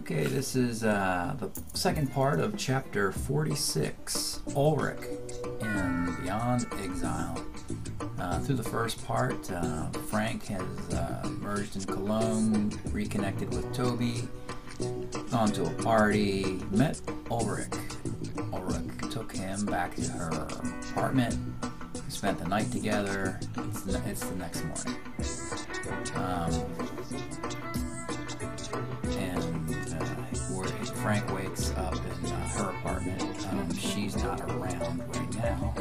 Okay, this is the second part of chapter 46, Ulrike in Beyond Exile. Through the first part, Frank has merged in Cologne, reconnected with Toby, gone to a party, met Ulrike. Ulrike took him back to her apartment, spent the night together. It's the next morning. Frank wakes up in her apartment. She's not around right now.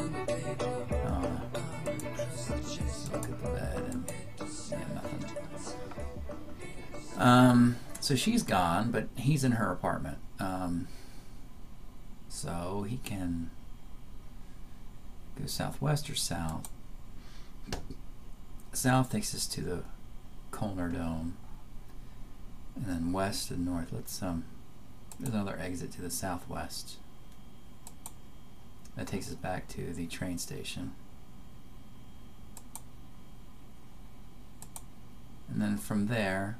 Look at the bed and nothing. So she's gone, but he's in her apartment. So he can go southwest or south. South takes us to the Cologne Dome, and then west and north. Let's There's another exit to the southwest. That takes us back to the train station. And then from there,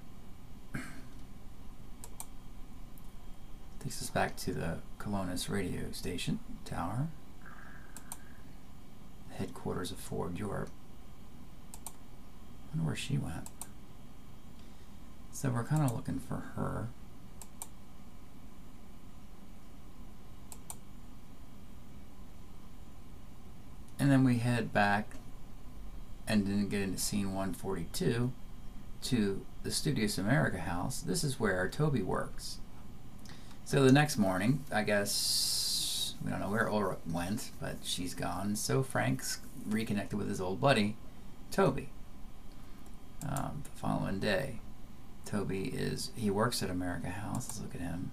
takes us back to the Cologne radio station tower, headquarters of Ford Europe. I wonder where she went. So we're kind of looking for her. And then we head back and didn't get into scene 142 to the Studios America house. This is where Toby works. So the next morning, I guess, we don't know where Ulrike went, but she's gone. So Frank's reconnected with his old buddy, Toby. The following day, he works at America House. Let's look at him.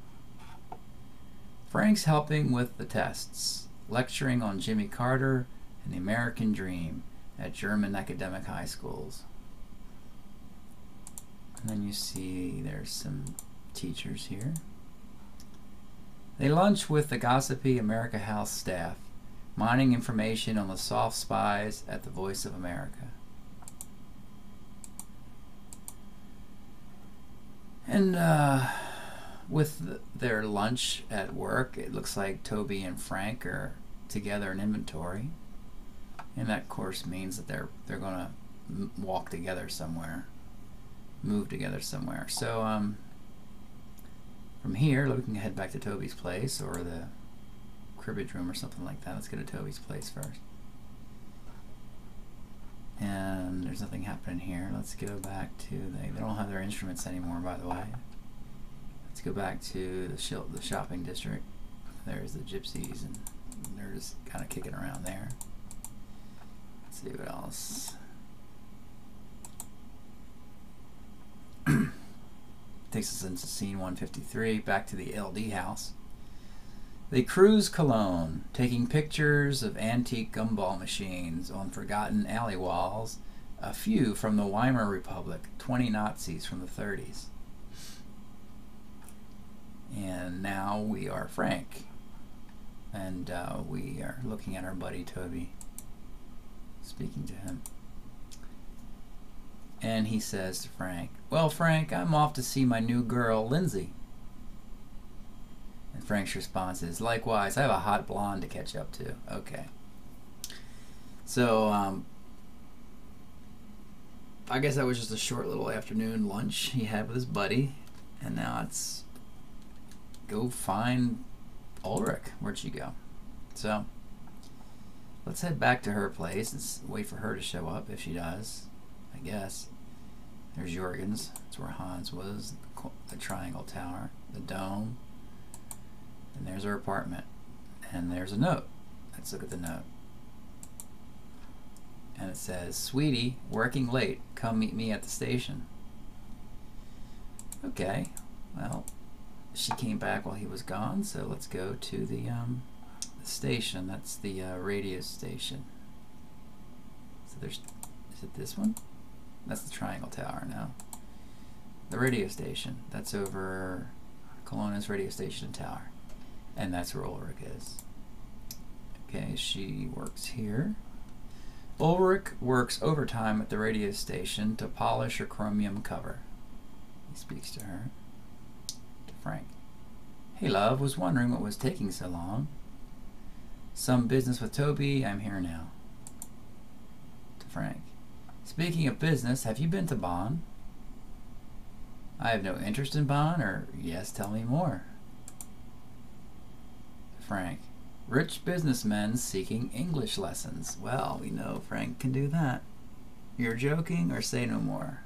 Frank's helping with the tests, lecturing on Jimmy Carter and the American Dream at German academic high schools. And then you see there's some teachers here. They lunch with the gossipy America House staff, mining information on the soft spies at the Voice of America. And with their lunch at work, it looks like Toby and Frank are together in inventory. And that, of course, means that they're going to walk together somewhere, move together somewhere. So from here, we can head back to Toby's place or the cribbage room or something like that. Let's go to Toby's place first. And there's nothing happening here. Let's go back to they don't have their instruments anymore, by the way. Let's go back to the shopping district. There's the gypsies, and they're just kind of kicking around there. Let's see what else. Takes us into scene 153, back to the LD house. They cruise Cologne, taking pictures of antique gumball machines on forgotten alley walls, a few from the Weimar Republic, 20 Nazis from the 30s. And now we are Frank, and we are looking at our buddy Toby, speaking to him. And he says to Frank, "Well, Frank, I'm off to see my new girl, Lindsay." And Frank's response is, "Likewise, I have a hot blonde to catch up to." Okay. So, I guess that was just a short little afternoon lunch he had with his buddy. And now it's go find Ulrike. Where'd she go? So, let's head back to her place and wait for her to show up, if she does, I guess. There's Jorgen's. That's where Hans was. The Triangle Tower. The Dome. And there's her apartment. And there's a note. Let's look at the note. And it says, "Sweetie, working late. Come meet me at the station." Okay. Well, she came back while he was gone, so let's go to the station. That's the radio station. So there's, is it this one? That's the Triangle Tower now. The radio station. That's over Cologne's radio station tower. And that's where Ulrike is. Okay, she works here. Ulrike works overtime at the radio station to polish her chromium cover. He speaks to her. To Frank. Hey, love, was wondering what was taking so long. Some business with Toby. I'm here now. To Frank. Speaking of business, have you been to Bonn? I have no interest in Bonn, or yes, tell me more. To Frank. Rich businessmen seeking English lessons. Well, we know Frank can do that. You're joking, or say no more?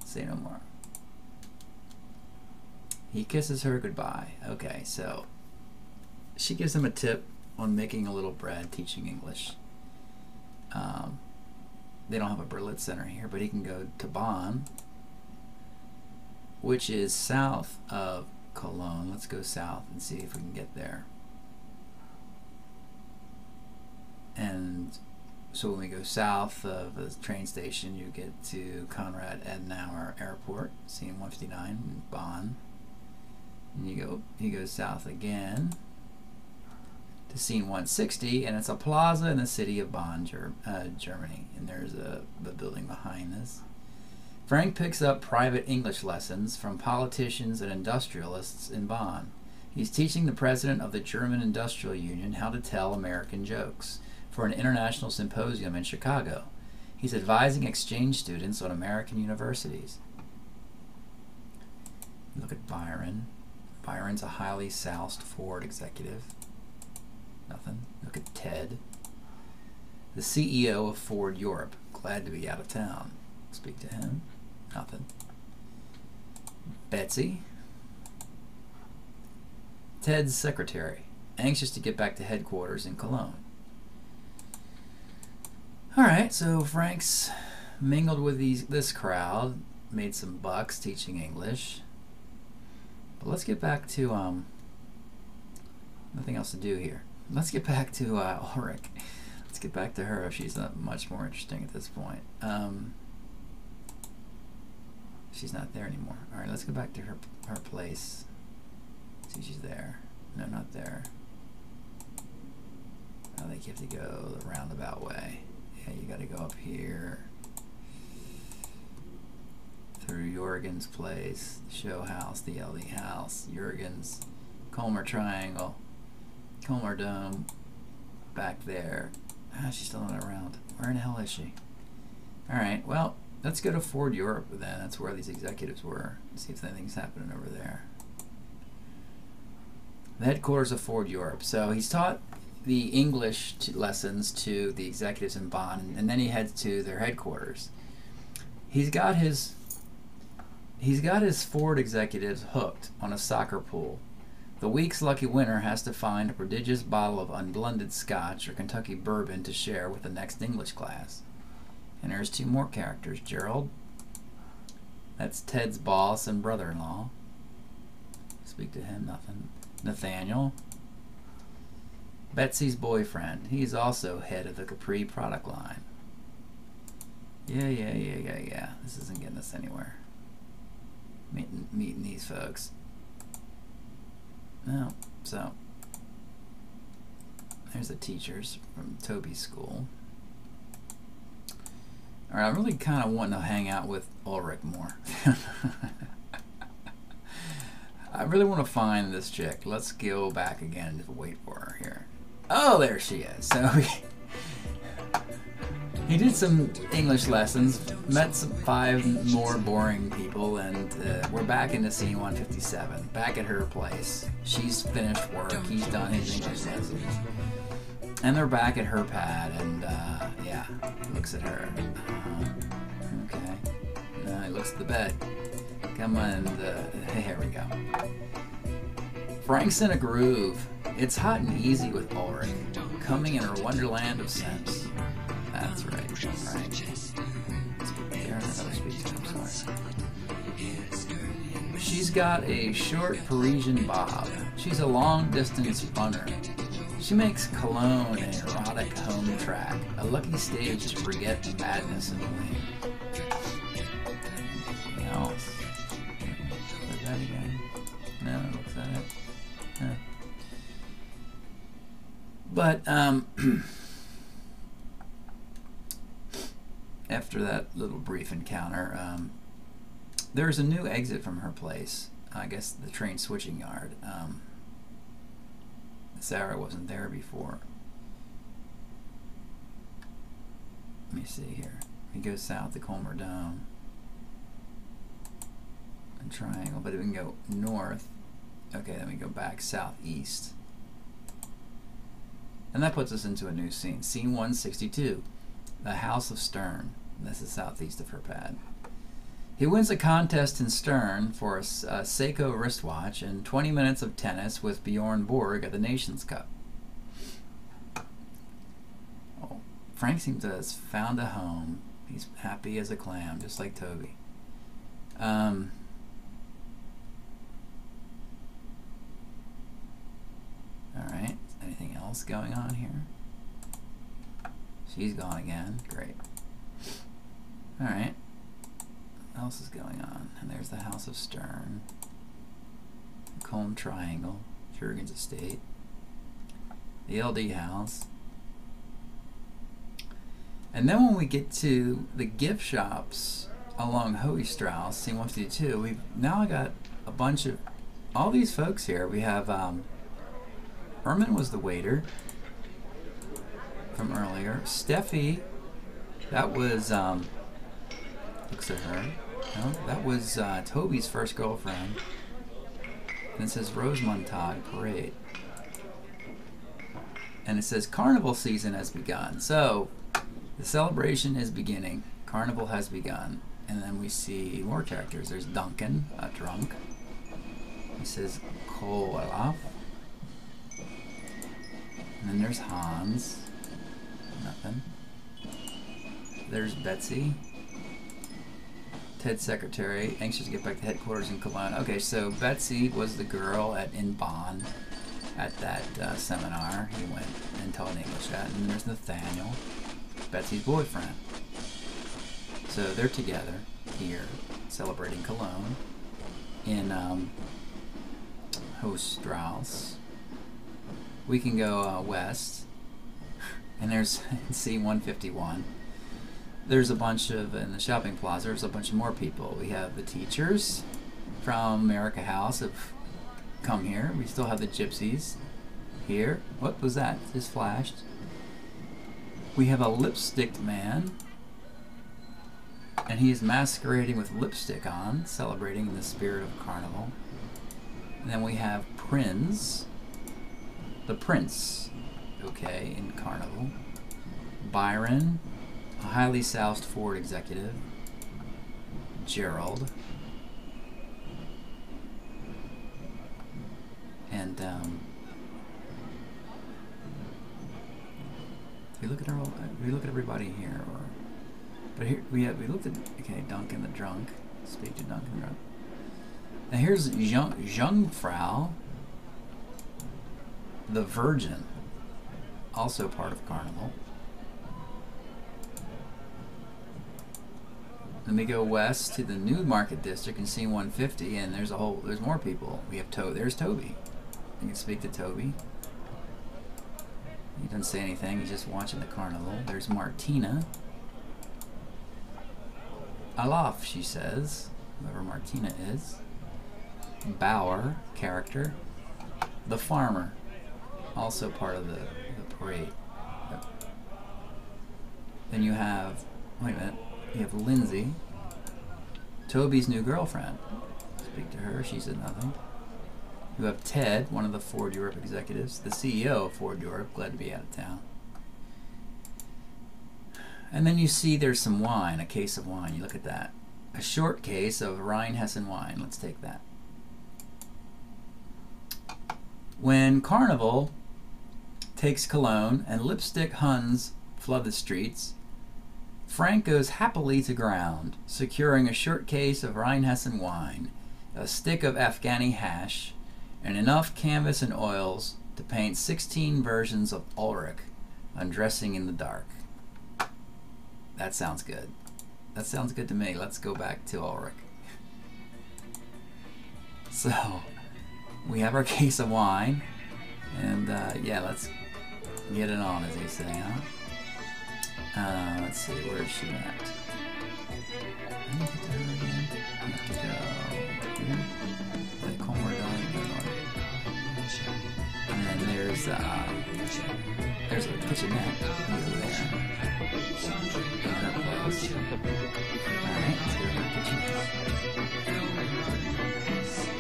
Say no more. He kisses her goodbye. Okay, so she gives him a tip on making a little bread, teaching English. They don't have a Berlitz Center here, but he can go to Bonn, which is south of Cologne. Let's go south and see if we can get there. And so when we go south of the train station, you get to Konrad Adenauer Airport, scene 159 in Bonn. And you go south again to scene 160, and it's a plaza in the city of Bonn, Germany. And there's the building behind this. Frank picks up private English lessons from politicians and industrialists in Bonn. He's teaching the president of the German Industrial Union how to tell American jokes for an international symposium in Chicago. He's advising exchange students on American universities. Look at Byron. Byron's a highly soused Ford executive. Nothing. Look at Ted, the CEO of Ford Europe. Glad to be out of town. Speak to him. Nothing. Betsy, Ted's secretary, anxious to get back to headquarters in Cologne. Alright, so Frank's mingled with this crowd, made some bucks teaching English. But let's get back to, nothing else to do here. Let's get back to Ulrike. Let's get back to her. She's not much more interesting at this point. She's not there anymore. Alright, let's go back to her place. See if she's there. No, not there. I think you have to go the roundabout way. Yeah, you gotta go up here. Through Jorgen's place, the show house, the LD house, Jorgen's, Colmar Triangle, Colmar Dome, back there. Ah, she's still not around. Where in the hell is she? Alright, well, let's go to Ford Europe then. That's where these executives were. See if anything's happening over there. The headquarters of Ford Europe. So he's taught the English lessons to the executives in Bonn, and then he heads to their headquarters. He's got his Ford executives hooked on a soccer pool. The week's lucky winner has to find a prodigious bottle of unblended Scotch or Kentucky bourbon to share with the next English class. And there's two more characters. Gerald, that's Ted's boss and brother-in-law. Speak to him, nothing. Nathaniel, Betsy's boyfriend. He's also head of the Capri product line. Yeah. This isn't getting us anywhere. Meeting these folks. No, so there's the teachers from Toby's school. Alright, I really kind of want to hang out with Ulrike more. I really want to find this chick. Let's go back again. Just wait for her here. Oh, there she is. So he did some English lessons, met some 5 more boring people, and we're back into scene 157. Back at her place. She's finished work. He's done his English lessons. And they're back at her pad, and yeah, he looks at her. Okay. He looks at the bed. Come on, here we go. Frank's in a groove. It's hot and easy with Ulrike, coming in her wonderland of sense. That's right, Frank. She's got a short Parisian bob. She's a long-distance runner. She makes Cologne an erotic home track, a lucky stage to forget the madness in the lane. Anything else? Look at that again. No, looks at it. No. But after that little brief encounter, there's a new exit from her place. I guess the train switching yard. This arrow wasn't there before. Let me see here. We go south to Colmer Dome and Triangle, but we can go north. Okay, then we go back southeast. And that puts us into a new scene. Scene 162, the House of Stern. This is southeast of her pad. He wins a contest in Stern for a Seiko wristwatch and 20 minutes of tennis with Bjorn Borg at the Nations Cup. Oh, Frank seems to have found a home. He's happy as a clam, just like Toby. Alright, anything else going on here? She's gone again. Great. Alright. What else is going on? And there's the House of Stern. The Cologne Triangle. Jurgen's estate. The LD house. And then when we get to the gift shops along Hohe-Strauss, scene 152, we've now got a bunch of all these folks here. We have Erman was the waiter from earlier. Steffi, that was looks at her. No, that was Toby's first girlfriend. And it says Rosemontag Parade. And it says Carnival season has begun. So the celebration is beginning. Carnival has begun. And then we see more characters. There's Duncan, drunk. He says Kololaf. And then there's Hans. Nothing. There's Betsy. Ted's secretary, anxious to get back to headquarters in Cologne. Okay, so Betsy was the girl in Bonn at that seminar he went and taught English at. And then there's Nathaniel, Betsy's boyfriend. So they're together here celebrating Cologne in Hohe-Strauss. We can go west, and there's C-151. There's a bunch of, in the shopping plaza, there's a bunch of more people. We have the teachers from America House have come here. We still have the gypsies here. What was that? Just flashed. We have a lipstick man, and he is masquerading with lipstick on, celebrating in the spirit of Carnival. And then we have Prince, the Prince, okay, in Carnival. Byron, a highly soused Ford executive. Gerald. And we look at everybody here, but here we looked at, okay, Duncan the drunk. Speak to Duncan the drunk. Now here's Jungfrau, the Virgin, also part of Carnival. Then we go west to the New Market District and scene 150, and there's more people. We have there's Toby. You can speak to Toby. He doesn't say anything, he's just watching the carnival. There's Martina. Alaf, she says, whoever Martina is. Bauer, character. The farmer, also part of the parade. Yep. Then you have, wait a minute, you have Lindsay, Toby's new girlfriend. Speak to her, she said nothing. You have Ted, one of the Ford Europe executives, the CEO of Ford Europe, glad to be out of town. And then you see there's some wine, a case of wine. You look at that. A short case of Rheinhessen wine. Let's take that. When Carnival takes Cologne and lipstick Huns flood the streets, Frank goes happily to ground, securing a short case of Rheinhessen wine, a stick of Afghani hash, and enough canvas and oils to paint 16 versions of Ulrike undressing in the dark. That sounds good. That sounds good to me. Let's go back to Ulrike. So, we have our case of wine, and yeah, let's get it on, as they say, huh? Let's see, where is she at? I need to get to her again. I have to go here. there's a kitchenette over there. In her place. Alright, let's go to her kitchenette.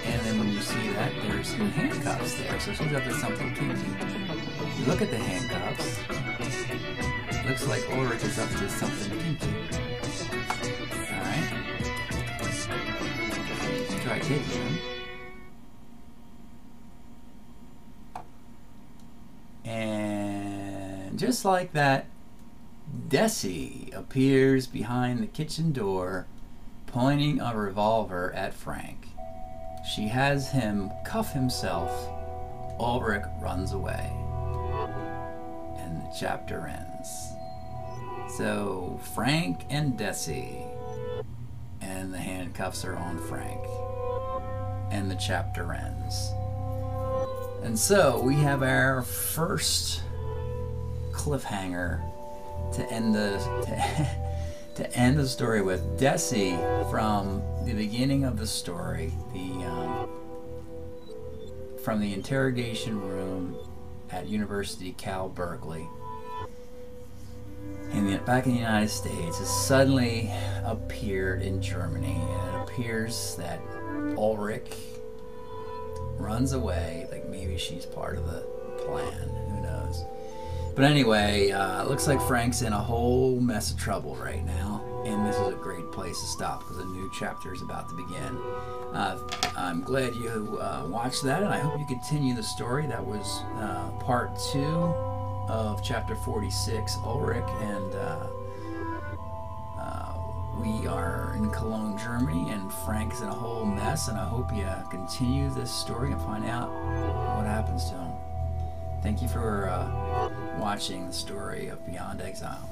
And then when you see that, there's some handcuffs there, so she's up to something kinky. You look at the handcuffs, looks like Ulrike is up to something kinky. Alright. Try taking him. And just like that, Desi appears behind the kitchen door, pointing a revolver at Frank. She has him cuff himself. Ulrike runs away. And the chapter ends. So Frank and Desi, and the handcuffs are on Frank. And the chapter ends. And so we have our first cliffhanger to end the story with. Desi, from the beginning of the story, from the interrogation room at University Cal Berkeley, back in the United States, has suddenly appeared in Germany, and it appears that Ulrike runs away, like maybe she's part of the plan, who knows. But anyway, it looks like Frank's in a whole mess of trouble right now, and this is a great place to stop because a new chapter is about to begin. I'm glad you watched that, and I hope you continue the story. That was part 2 of chapter 46, Ulrike, and we are in Cologne, Germany, and Frank's in a whole mess, and I hope you continue this story and find out what happens to him. Thank you for watching the story of Beyond Exile.